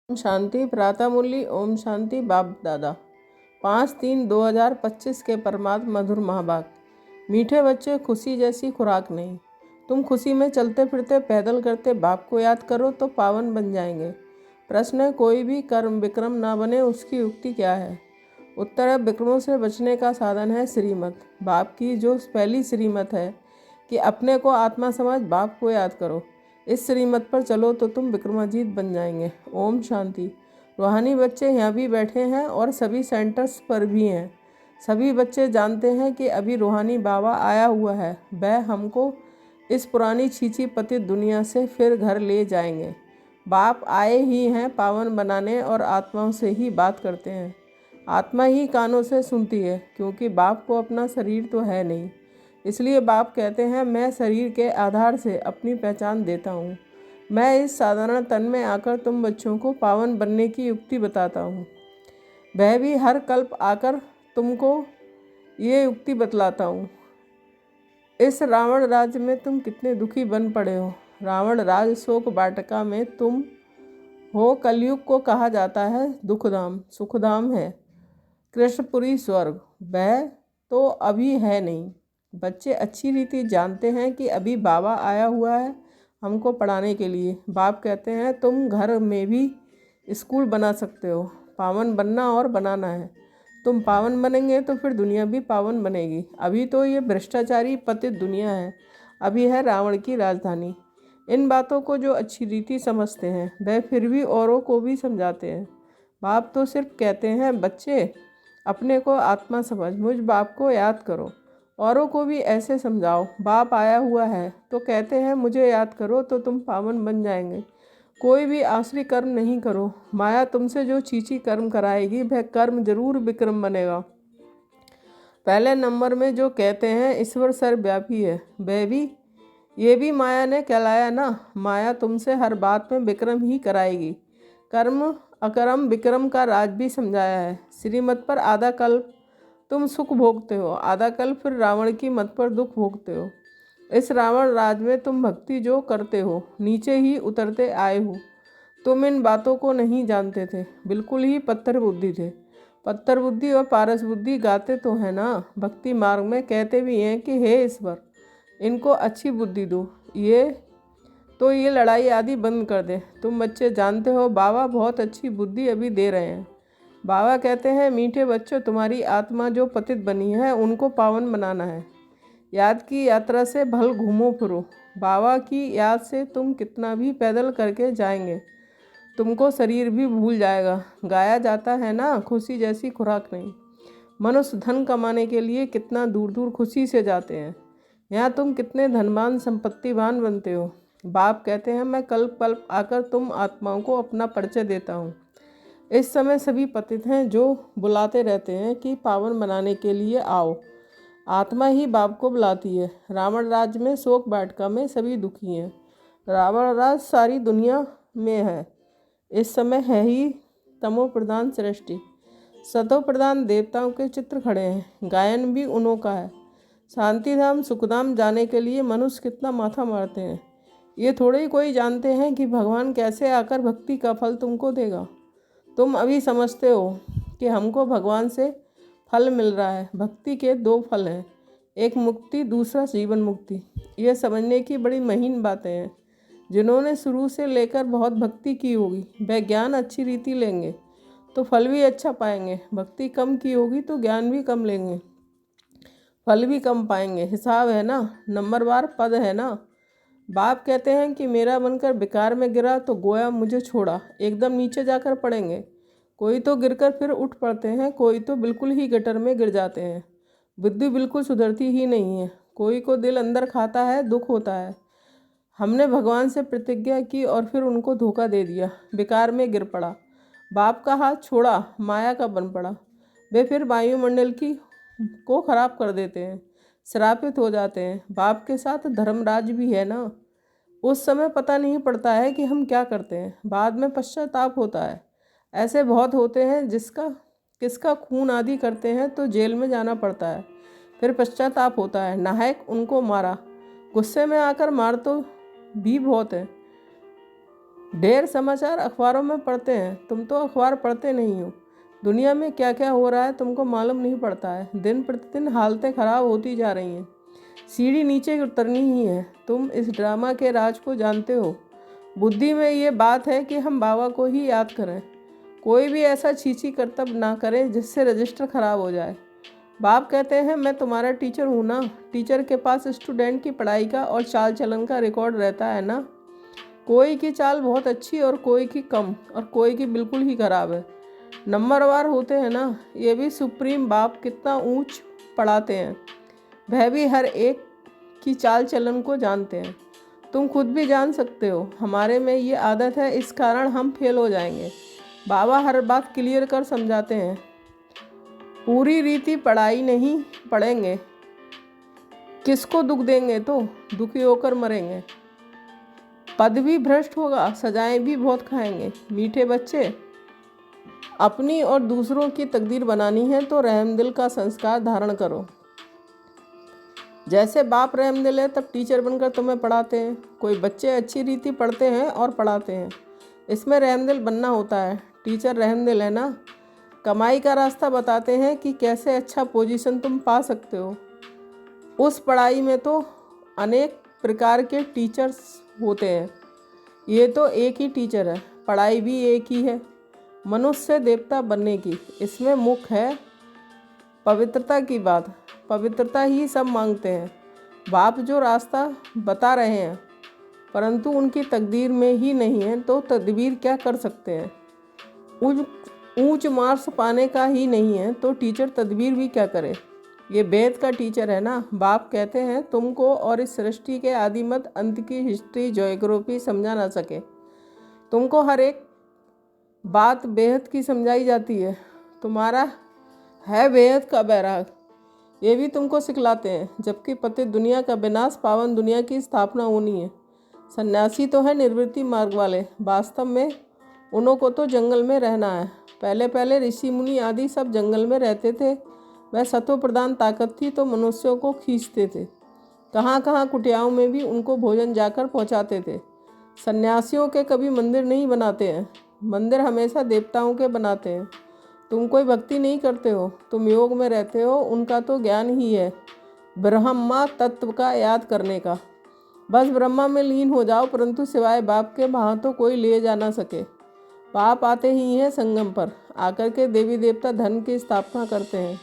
ओम शांति। प्रातः मुरली। ओम शांति। बाप दादा 5/3/2025 के परमात्म मधुर महाभाग। मीठे बच्चे, खुशी जैसी खुराक नहीं। तुम खुशी में चलते फिरते पैदल करते बाप को याद करो तो पावन बन जाएंगे। प्रश्न है, कोई भी कर्म विक्रम ना बने, उसकी युक्ति क्या है? उत्तर है, विक्रमों से बचने का साधन है श्रीमत। बाप की जो पहली श्रीमत है कि अपने को आत्मा समझ बाप को याद करो। इस श्रीमत पर चलो तो तुम विक्रमाजीत बन जाएंगे। ओम शांति। रूहानी बच्चे यहाँ भी बैठे हैं और सभी सेंटर्स पर भी हैं। सभी बच्चे जानते हैं कि अभी रूहानी बाबा आया हुआ है। वह हमको इस पुरानी छीछी पतित दुनिया से फिर घर ले जाएंगे। बाप आए ही हैं पावन बनाने और आत्माओं से ही बात करते हैं। आत्मा ही कानों से सुनती है, क्योंकि बाप को अपना शरीर तो है नहीं। इसलिए बाप कहते हैं, मैं शरीर के आधार से अपनी पहचान देता हूँ। मैं इस साधारण तन में आकर तुम बच्चों को पावन बनने की युक्ति बताता हूँ। वह भी हर कल्प आकर तुमको ये युक्ति बतलाता हूँ। इस रावण राज्य में तुम कितने दुखी बन पड़े हो। रावण राज शोक वाटिका में तुम हो। कलयुग को कहा जाता है दुखधाम, सुखधाम है कृष्णपुरी स्वर्ग। वह तो अभी है नहीं। बच्चे अच्छी रीति जानते हैं कि अभी बाबा आया हुआ है हमको पढ़ाने के लिए। बाप कहते हैं, तुम घर में भी स्कूल बना सकते हो। पावन बनना और बनाना है। तुम पावन बनेंगे तो फिर दुनिया भी पावन बनेगी। अभी तो ये भ्रष्टाचारी पतित दुनिया है। अभी है रावण की राजधानी। इन बातों को जो अच्छी रीति समझते हैं वह फिर भी औरों को भी समझाते हैं। बाप तो सिर्फ कहते हैं, बच्चे अपने को आत्मा समझ मुझ बाप को याद करो। औरों को भी ऐसे समझाओ। बाप आया हुआ है तो कहते हैं, मुझे याद करो तो तुम पावन बन जाएंगे। कोई भी आसरी कर्म नहीं करो। माया तुमसे जो चीची कर्म कराएगी वह कर्म जरूर विक्रम बनेगा। पहले नंबर में जो कहते हैं ईश्वर सर्वव्यापी है, वह भी ये भी माया ने कहलाया ना। माया तुमसे हर बात में विक्रम ही कराएगी। कर्म अकर्म विक्रम का राज भी समझाया है। श्रीमत पर आधा कल्प तुम सुख भोगते हो, आधा कल्प फिर रावण की मत पर दुख भोगते हो। इस रावण राज में तुम भक्ति जो करते हो नीचे ही उतरते आए हो। तुम इन बातों को नहीं जानते थे, बिल्कुल ही पत्थर बुद्धि थे। पत्थर बुद्धि और पारस बुद्धि गाते तो है ना। भक्ति मार्ग में कहते भी हैं कि हे ईश्वर, इनको अच्छी बुद्धि दो, ये लड़ाई आदि बंद कर दे। तुम बच्चे जानते हो बाबा बहुत अच्छी बुद्धि अभी दे रहे हैं। बाबा कहते हैं, मीठे बच्चों, तुम्हारी आत्मा जो पतित बनी है उनको पावन बनाना है। याद की यात्रा से भल घूमो फिरो। बाबा की याद से तुम कितना भी पैदल करके जाएंगे, तुमको शरीर भी भूल जाएगा। गाया जाता है ना, खुशी जैसी खुराक नहीं। मनुष्य धन कमाने के लिए कितना दूर दूर खुशी से जाते हैं। यहाँ तुम कितने धनवान संपत्तिवान बनते हो। बाप कहते हैं, मैं कल्प कल्प आकर तुम आत्माओं को अपना परिचय देता हूँ। इस समय सभी पतित हैं जो बुलाते रहते हैं कि पावन बनाने के लिए आओ। आत्मा ही बाप को बुलाती है। रावण राज्य में शोक वाटिका में सभी दुखी हैं। रावण राज सारी दुनिया में है। इस समय है ही तमो प्रधान सृष्टि। सतो प्रधान देवताओं के चित्र खड़े हैं। गायन भी उन्हों का है। शांतिधाम सुखधाम जाने के लिए मनुष्य कितना माथा मारते हैं। ये थोड़े ही कोई जानते हैं कि भगवान कैसे आकर भक्ति का फल तुमको देगा। तुम अभी समझते हो कि हमको भगवान से फल मिल रहा है। भक्ति के दो फल हैं, एक मुक्ति, दूसरा जीवन मुक्ति। यह समझने की बड़ी महीन बातें हैं। जिन्होंने शुरू से लेकर बहुत भक्ति की होगी वह ज्ञान अच्छी रीति लेंगे तो फल भी अच्छा पाएंगे। भक्ति कम की होगी तो ज्ञान भी कम लेंगे, फल भी कम पाएंगे। हिसाब है ना, नंबरवार पद है ना। बाप कहते हैं कि मेरा बनकर बेकार में गिरा तो गोया मुझे छोड़ा, एकदम नीचे जाकर पड़ेंगे। कोई तो गिरकर फिर उठ पड़ते हैं, कोई तो बिल्कुल ही गटर में गिर जाते हैं। बुद्धि बिल्कुल सुधरती ही नहीं है। कोई को दिल अंदर खाता है, दुख होता है। हमने भगवान से प्रतिज्ञा की और फिर उनको धोखा दे दिया, बेकार में गिर पड़ा। बाप का हाथ छोड़ा, माया का बन पड़ा। वे फिर वायुमंडल को खराब कर देते हैं, श्रापित हो जाते हैं। बाप के साथ धर्मराज भी है ना। उस समय पता नहीं पड़ता है कि हम क्या करते हैं, बाद में पश्चाताप होता है। ऐसे बहुत होते हैं किसका खून आदि करते हैं तो जेल में जाना पड़ता है, फिर पश्चाताप होता है। नायक उनको मारा, गुस्से में आकर मार तो भी बहुत है। ढेर समाचार अखबारों में पढ़ते हैं, तुम तो अखबार पढ़ते नहीं हो। दुनिया में क्या क्या हो रहा है तुमको मालूम नहीं पड़ता है। दिन प्रतिदिन हालतें ख़राब होती जा रही हैं, सीढ़ी नीचे उतरनी ही है। तुम इस ड्रामा के राज को जानते हो। बुद्धि में ये बात है कि हम बाबा को ही याद करें, कोई भी ऐसा छीछी करतब ना करें जिससे रजिस्टर ख़राब हो जाए। बाप कहते हैं मैं तुम्हारा टीचर हूँ ना। टीचर के पास स्टूडेंट की पढ़ाई का और चाल चलन का रिकॉर्ड रहता है ना। कोई की चाल बहुत अच्छी और कोई की कम और कोई की बिल्कुल ही खराब है। नंबरवार होते हैं ना। ये भी सुप्रीम बाप कितना ऊंच पढ़ाते हैं, वह भी हर एक की चाल चलन को जानते हैं। तुम खुद भी जान सकते हो, हमारे में ये आदत है, इस कारण हम फेल हो जाएंगे। बाबा हर बात क्लियर कर समझाते हैं। पूरी रीति पढ़ाई नहीं पढ़ेंगे, किसको दुख देंगे तो दुखी होकर मरेंगे। पद भी भ्रष्ट होगा, सजाएं भी बहुत खाएंगे। मीठे बच्चे, अपनी और दूसरों की तकदीर बनानी है तो रहमदिल का संस्कार धारण करो। जैसे बाप रहमदिल है तब टीचर बनकर तुम्हें पढ़ाते हैं। कोई बच्चे अच्छी रीति पढ़ते हैं और पढ़ाते हैं, इसमें रहमदिल बनना होता है। टीचर रहमदिल है ना, कमाई का रास्ता बताते हैं कि कैसे अच्छा पोजीशन तुम पा सकते हो। उस पढ़ाई में तो अनेक प्रकार के टीचर्स होते हैं, ये तो एक ही टीचर है। पढ़ाई भी एक ही है, मनुष्य से देवता बनने की। इसमें मुख्य है पवित्रता की बात। पवित्रता ही सब मांगते हैं। बाप जो रास्ता बता रहे हैं परंतु उनकी तकदीर में ही नहीं है तो तदबीर क्या कर सकते हैं। ऊंच मार्क्स पाने का ही नहीं है तो टीचर तदबीर भी क्या करे। ये वेद का टीचर है ना। बाप कहते हैं तुमको और इस सृष्टि के आदिमत अंत की हिस्ट्री ज्योग्राफी समझा ना सके। तुमको हर एक बात बेहद की समझाई जाती है। तुम्हारा है बेहद का बैराग, ये भी तुमको सिखलाते हैं। जबकि पतित दुनिया का विनाश, पावन दुनिया की स्थापना होनी है। सन्यासी तो है निर्वृत्ति मार्ग वाले, वास्तव में उन्हों को तो जंगल में रहना है। पहले पहले ऋषि मुनि आदि सब जंगल में रहते थे। वह सत्व प्रधान ताकत थी तो मनुष्यों को खींचते थे। कहाँ कहाँ कुटियाओं में भी उनको भोजन जाकर पहुँचाते थे। सन्यासियों के कभी मंदिर नहीं बनाते हैं, मंदिर हमेशा देवताओं के बनाते हैं। तुम कोई भक्ति नहीं करते हो, तुम योग में रहते हो। उनका तो ज्ञान ही है ब्रह्मा तत्व का याद करने का। बस ब्रह्मा में लीन हो जाओ, परंतु सिवाय बाप के वहाँ तो कोई ले जा ना सके। बाप आते ही हैं संगम पर, आकर के देवी देवता धर्म की स्थापना करते हैं।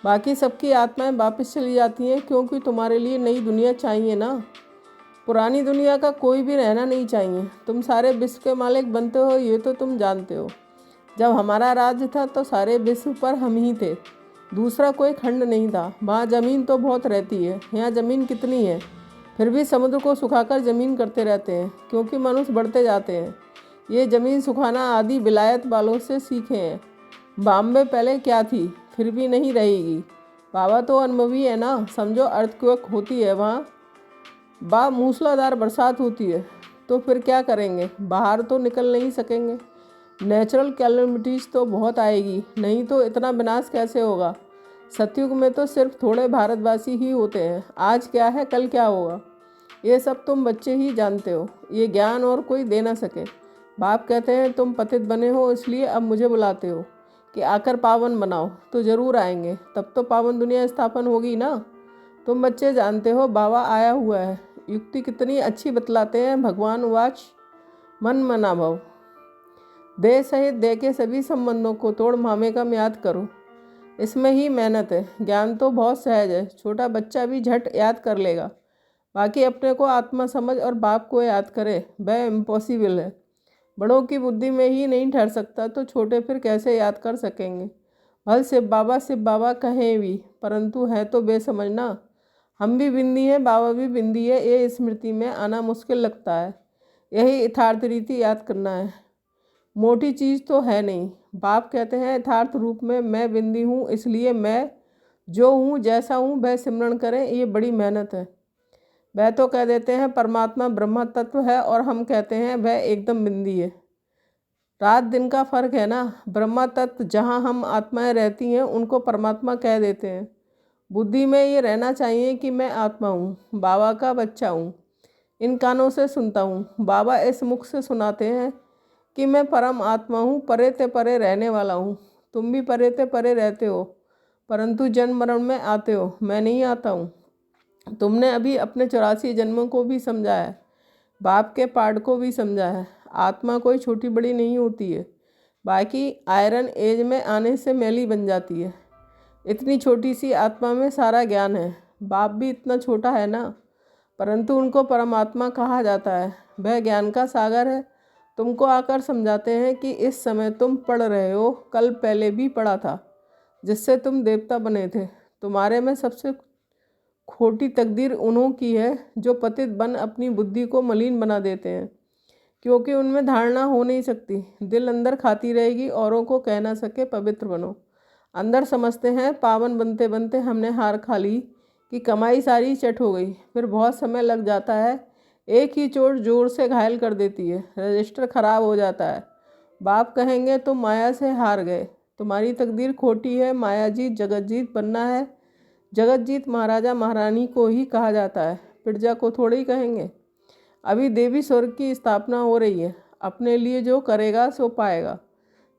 बाकी सबकी आत्माएं वापस चली जाती हैं, क्योंकि तुम्हारे लिए नई दुनिया चाहिए ना। पुरानी दुनिया का कोई भी रहना नहीं चाहिए। तुम सारे विश्व के मालिक बनते हो, ये तो तुम जानते हो। जब हमारा राज्य था तो सारे विश्व पर हम ही थे, दूसरा कोई खंड नहीं था। वहाँ ज़मीन तो बहुत रहती है, यहाँ ज़मीन कितनी है। फिर भी समुद्र को सुखाकर ज़मीन करते रहते हैं, क्योंकि मनुष्य बढ़ते जाते हैं। ये ज़मीन सुखाना आदि विलायत वालों से सीखे हैं। बॉम्बे पहले क्या थी, फिर भी नहीं रहेगी। बाबा तो अनुभवी है ना। समझो अर्थक्वेक होती है वहाँ, मूसलाधार बरसात होती है, तो फिर क्या करेंगे, बाहर तो निकल नहीं सकेंगे। नेचुरल कैलेमिटीज़ तो बहुत आएगी, नहीं तो इतना विनाश कैसे होगा। सतयुग में तो सिर्फ थोड़े भारतवासी ही होते हैं। आज क्या है कल क्या होगा, ये सब तुम बच्चे ही जानते हो। ये ज्ञान और कोई दे ना सके। बाप कहते हैं तुम पतित बने हो, इसलिए अब मुझे बुलाते हो कि आकर पावन बनाओ। तो ज़रूर आएंगे, तब तो पावन दुनिया स्थापन होगी ना। तुम बच्चे जानते हो बाबा आया हुआ है। युक्ति कितनी अच्छी बतलाते हैं। भगवान वाच मन मना भव, देह सहित देह के सभी संबंधों को तोड़ मामे का याद करो। इसमें ही मेहनत है। ज्ञान तो बहुत सहज है, छोटा बच्चा भी झट याद कर लेगा। बाकी अपने को आत्मा समझ और बाप को याद करे, वह इम्पॉसिबल है। बड़ों की बुद्धि में ही नहीं ठहर सकता तो छोटे फिर कैसे याद कर सकेंगे। भल शिव बाबा कहें भी, परंतु है तो बेसमझ ना। हम भी बिंदी हैं, बाबा भी बिंदी है, ये स्मृति में आना मुश्किल लगता है। यही यथार्थ रीति याद करना है, मोटी चीज़ तो है नहीं। बाप कहते हैं यथार्थ रूप में मैं बिंदी हूँ, इसलिए मैं जो हूँ जैसा हूँ वह सिमरण करें, ये बड़ी मेहनत है। वह तो कह देते हैं परमात्मा ब्रह्म तत्व है और हम कहते हैं वह एकदम बिंदी है। रात दिन का फर्क है ना। ब्रह्मा तत्व जहाँ हम आत्माएं रहती हैं उनको परमात्मा कह देते हैं। बुद्धि में ये रहना चाहिए कि मैं आत्मा हूँ, बाबा का बच्चा हूँ। इन कानों से सुनता हूँ। बाबा इस मुख से सुनाते हैं कि मैं परम आत्मा हूँ, परे ते परे रहने वाला हूँ। तुम भी परे ते परे रहते हो, परंतु जन्म मरण में आते हो, मैं नहीं आता हूँ। तुमने अभी अपने 84 जन्मों को भी समझा है, बाप के पाठ को भी समझा है। आत्मा कोई छोटी बड़ी नहीं होती है, बाकी आयरन एज में आने से मैली बन जाती है। इतनी छोटी सी आत्मा में सारा ज्ञान है। बाप भी इतना छोटा है ना, परंतु उनको परमात्मा कहा जाता है। वह ज्ञान का सागर है। तुमको आकर समझाते हैं कि इस समय तुम पढ़ रहे हो, कल पहले भी पढ़ा था, जिससे तुम देवता बने थे। तुम्हारे में सबसे खोटी तकदीर उन्हों की है जो पतित बन अपनी बुद्धि को मलिन बना देते हैं, क्योंकि उनमें धारणा हो नहीं सकती। दिल अंदर खाती रहेगी, औरों को कह ना सके पवित्र बनो। अंदर समझते हैं पावन बनते बनते हमने हार खा ली कि कमाई सारी चट हो गई। फिर बहुत समय लग जाता है, एक ही चोट जोर से घायल कर देती है, रजिस्टर खराब हो जाता है। बाप कहेंगे तुम माया से हार गए, तुम्हारी तकदीर खोटी है। माया जीत जगत जीत बनना है। जगत जीत महाराजा महारानी को ही कहा जाता है, प्रजा को थोड़े ही कहेंगे। अभी देवी स्वर्ग की स्थापना हो रही है। अपने लिए जो करेगा सो पाएगा।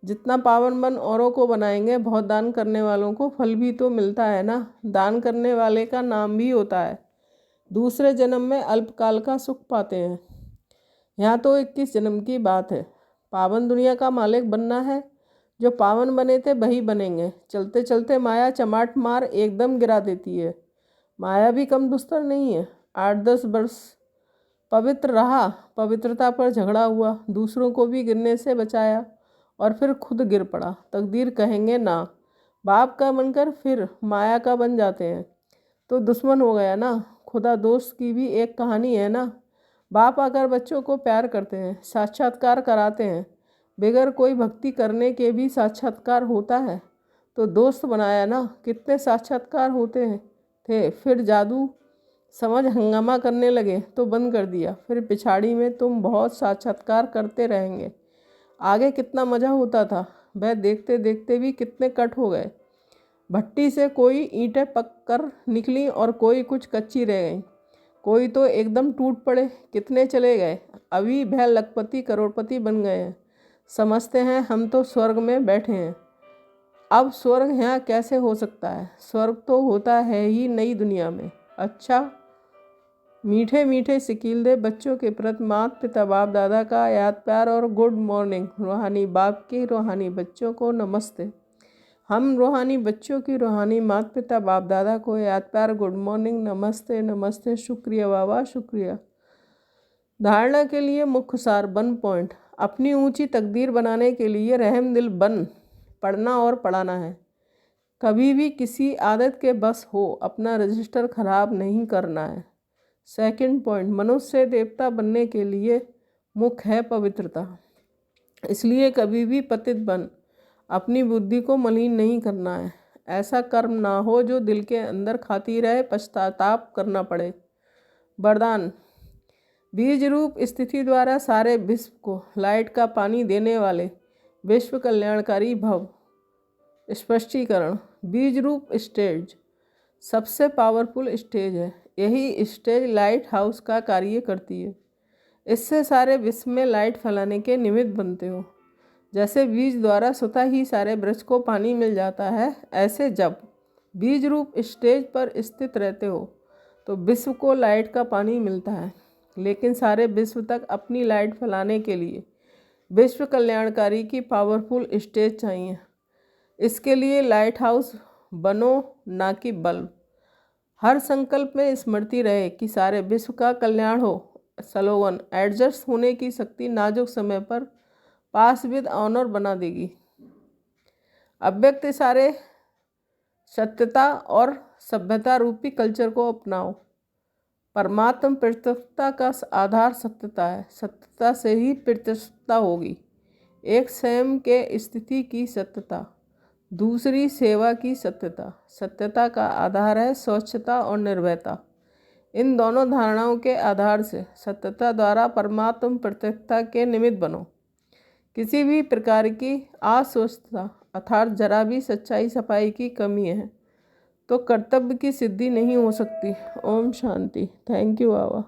जितना पावन मन औरों को बनाएंगे, बहुत दान करने वालों को फल भी तो मिलता है ना। दान करने वाले का नाम भी होता है। दूसरे जन्म में अल्पकाल का सुख पाते हैं। यहाँ तो 21 जन्म की बात है। पावन दुनिया का मालिक बनना है। जो पावन बने थे वही बनेंगे। चलते चलते माया चमाट मार एकदम गिरा देती है। माया भी कम दुस्तर नहीं है। 8-10 वर्ष पवित्र रहा, पवित्रता पर झगड़ा हुआ, दूसरों को भी गिरने से बचाया और फिर खुद गिर पड़ा। तकदीर कहेंगे ना, बाप का बनकर फिर माया का बन जाते हैं तो दुश्मन हो गया ना। खुदा दोस्त की भी एक कहानी है ना। बाप आकर बच्चों को प्यार करते हैं, साक्षात्कार कराते हैं। बगैर कोई भक्ति करने के भी साक्षात्कार होता है, तो दोस्त बनाया ना। कितने साक्षात्कार होते हैं थे, फिर जादू समझ हंगामा करने लगे तो बंद कर दिया। फिर पिछाड़ी में तुम बहुत साक्षात्कार करते रहेंगे। आगे कितना मज़ा होता था, वह देखते देखते भी कितने कट हो गए। भट्टी से कोई ईंटें पक कर निकली और कोई कुछ कच्ची रह गई, कोई तो एकदम टूट पड़े। कितने चले गए, अभी वह लखपति करोड़पति बन गए हैं। समझते हैं हम तो स्वर्ग में बैठे हैं। अब स्वर्ग यहाँ कैसे हो सकता है? स्वर्ग तो होता है ही नई दुनिया में। अच्छा, मीठे मीठे सिकील दे बच्चों के प्रति माता पिता बाप दादा का याद प्यार और गुड मॉर्निंग। रूहानी बाप के रूहानी बच्चों को नमस्ते। हम रूहानी बच्चों की रूहानी माता पिता बाप दादा को याद प्यार गुड मॉर्निंग, नमस्ते नमस्ते, शुक्रिया बाबा शुक्रिया। धारणा के लिए मुख्य सार 1 पॉइंट। अपनी ऊंची तकदीर बनाने के लिए रहम दिल बन पढ़ना और पढ़ाना है। कभी भी किसी आदत के बस हो अपना रजिस्टर खराब नहीं करना है। 2 पॉइंट, मनुष्य से देवता बनने के लिए मुख्य है पवित्रता। इसलिए कभी भी पतित बन अपनी बुद्धि को मलिन नहीं करना है। ऐसा कर्म ना हो जो दिल के अंदर खाती रहे, पश्चाताप करना पड़े। वरदान, बीज रूप स्थिति द्वारा सारे विश्व को लाइट का पानी देने वाले विश्व कल्याणकारी भव। स्पष्टीकरण, बीज रूप स्टेज सबसे पावरफुल स्टेज है। यही स्टेज लाइट हाउस का कार्य करती है। इससे सारे विश्व में लाइट फैलाने के निमित्त बनते हो। जैसे बीज द्वारा स्वतः ही सारे वृक्ष को पानी मिल जाता है, ऐसे जब बीज रूप स्टेज पर स्थित रहते हो तो विश्व को लाइट का पानी मिलता है। लेकिन सारे विश्व तक अपनी लाइट फैलाने के लिए विश्व कल्याणकारी की पावरफुल स्टेज चाहिए। इसके लिए लाइट हाउस बनो, ना कि बल्ब। हर संकल्प में स्मृति रहे कि सारे विश्व का कल्याण हो। स्लोगन, एडजस्ट होने की शक्ति नाजुक समय पर पास विद ऑनर बना देगी। अव्यक्त सारे सत्यता और सभ्यता रूपी कल्चर को अपनाओ। परमात्म प्रत्यक्षता का आधार सत्यता है। सत्यता से ही प्रत्यक्षता होगी। एक स्वयं के स्थिति की सत्यता, दूसरी सेवा की सत्यता। सत्यता का आधार है स्वच्छता और निर्भयता। इन दोनों धारणाओं के आधार से सत्यता द्वारा परमात्म प्रत्यक्षता के निमित्त बनो। किसी भी प्रकार की अस्वस्थता अर्थात जरा भी सच्चाई सफाई की कमी है तो कर्तव्य की सिद्धि नहीं हो सकती। ओम शांति। Thank you Baba.